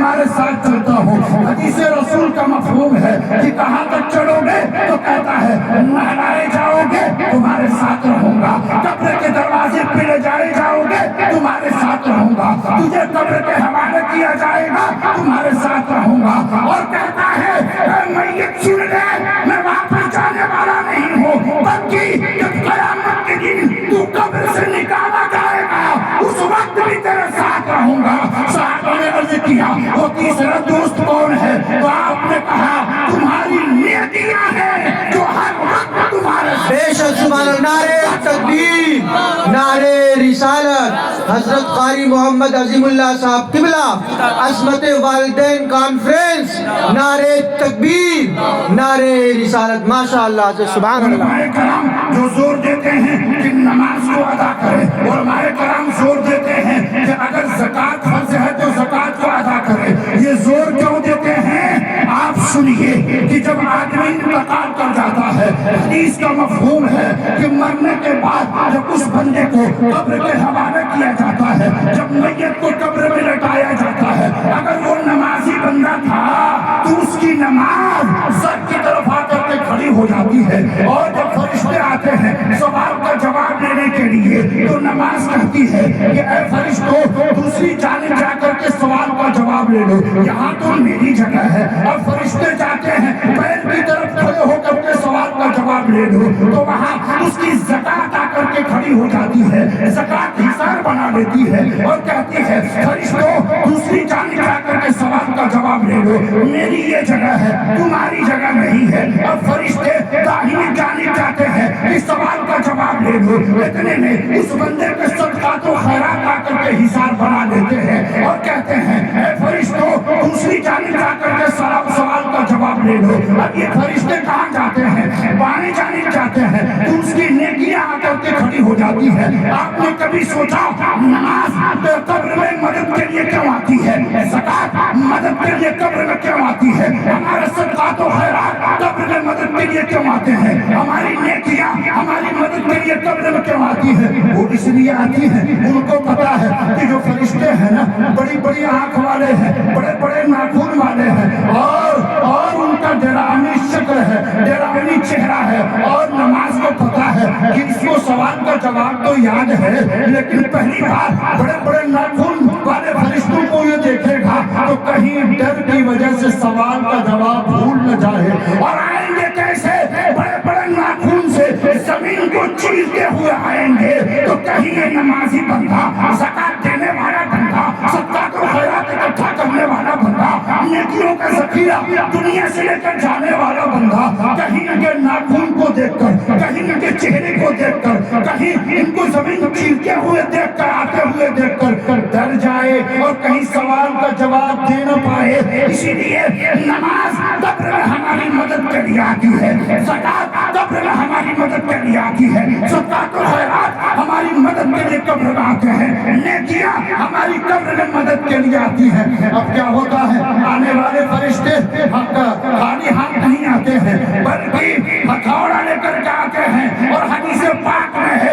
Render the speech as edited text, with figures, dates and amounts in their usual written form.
تمہارے ساتھ چلتا ہوں. حدیث رسول کا مفہوم ہے کہ کہاں تک چلو گے تو کہتا ہے نہلائے جاؤ گے تمہارے ساتھ رہوں گا, قبر کے دروازے پہ لے جائے جاؤ گے تمہارے ساتھ رہوں گا, تجھے قبر کے حوالے کیا جائے گا تمہارے ساتھ رہوں گا. اور کہتا ہے اے میت سن لے, میں واپس جانے والا نہیں ہوں, بلکہ جب قیامت کے دن تو قبر سے نکالا جائے گا اس وقت بھی تیرے ساتھ رہوں گا. صحابہ نے عرض کیا وہ تیسرا دوست کون ہے؟ تو آپ نے کہا تمہاری نیکیاں ہیں جو ہر وقت تمہارے ساتھ. بے شک سبحان اللہ. نعرہ تکبیر, نعرہ رسالت. حضرت قاری محمد عظیم اللہ صاحب قبلہ عصمت والدین کانفرنس. نعرہ تکبیر, نعرہ رسالت. ماشاءاللہ سے سبحان اللہ. علماء کرام جو زور دیتے ہیں کہ نماز کو ادا کرے, علماء کرام زور دیتے ہیں کہ اگر زکوٰۃ فرض ہے تو زکوٰۃ کو ادا کرے. یہ زور کیوں دیتے ہیں آپ سنیے کہ جب آدمی انتقال کر جاتا ہے, حدیث کا مفہوم ہے کہ مرنے کے بعد جب اس بندے کو قبر کے حوالے کیا جاتا ہے, جب میت کو قبر میں لٹایا جاتا ہے, اگر وہ نمازی بندہ تھا تو اس کی نماز سر کی طرف آ کر کے کھڑی ہو جاتی ہے, اور جب فرشتے آتے ہیں سوال کا جواب دینے کے لیے تو نماز کہتی ہے کہ اے فرشتوں دوسری جانب جا کر کے سوال کا جواب لے لو, یہاں تو میری جگہ ہے. اور فرشتے جاتے ہیں پیر کی طرف کھڑے ہو کر کے سوال کا جواب لے لو, تو وہاں اس کی زکوٰۃ آ کر کے کھڑی ہو جاتی ہے, زکوٰۃ حصار بنا لیتی ہے اور کہتی ہے فرشتوں دوسری جانب جا کر کے سوال کا جواب لے لو, میری یہ جگہ ہے تمہاری جگہ نہیں ہے. اور فرشتے داہنی جانب جاتے ہیں اس سوال کا جواب لے لو, اتنے میں اس بندے کے صدقات و خیرات آ کر کے حصار بنا لیتے ہیں اور کہتے ہیں اے فرشتوں دوسری جانب جا کر کے سوال کا جواب لے لو. اب یہ فرشتے کہاں جاتے ہیں؟ بائیں جانب جاتے ہیں, تو اس کی نیکیاں آ کر کے کھڑی ہو جاتی ہے. آپ نے کبھی سوچا نماز قبر میں مدد کے لیے کیوں آتی ہے, زکوٰۃ مدد کے لیے قبر میں کیوں آتی ہے, ہمارے صدقات و خیرات قبر میں مدد کے لیے کیوں آتے ہیں, ہماری نیکیاں ہماری مدد کے لیے قبر میں کیوں آتی ہے؟ وہ اس لیے آتی ہیں ان کو پتا ہے کہ جو فرشتے ہیں نا بڑی بڑی آنکھ والے ہیں, بڑے بڑے ناخن والے ہیں, اور ان کا ڈرامنی شکل ہے, ڈرامنی چہرہ ہے, اور نماز کو پتا ہے کہ اس کو سوال کا جواب تو یاد ہے, لیکن پہلی بار بڑے بڑے ناخن والے فرشتوں کو یہ دیکھے گا تو کہیں ڈر کی وجہ سے سوال کا جواب بھول نہ جائے. اور آئیں گے کیسے؟ بڑے بڑے ناخن سے زمین کو چیرتے ہوئے آئیں گے, تو کہیں یہ نمازی بندہ, زکوٰۃ دینے والا بندہ, صدقات و خیرات اکٹھا کرنے والا بندہ, نیکیوں کا ذخیرہ دنیا سے لے کر جانے والا بندہ, کہیں ان کے ناخن کو دیکھ کر, کہیں ان کے چہرے کو دیکھ کر, کہیں ان کو زمین چیرتے ہوئے دیکھ کر, آتے ہوئے دیکھ کر ڈر جائے اور کہیں سوال کا جواب دے نہ پائے. اسی لیے نماز قبر میں ہماری مدد کے لیے آتی ہے, زکوٰۃ قبر میں ہماری مدد کے لیے آتی ہے, صدقات و خیرات ہماری مدد کے لیے قبر میں آتے ہیں, نیکیاں ہماری قبر میں مدد کے لیے آتی ہیں. اب کیا ہوتا ہے, آنے والے فرشتے خالی ہاتھ نہیں آتے ہیں بلکہ ہتھوڑا لے کر کے آتے ہیں, اور حدیث پاک میں ہے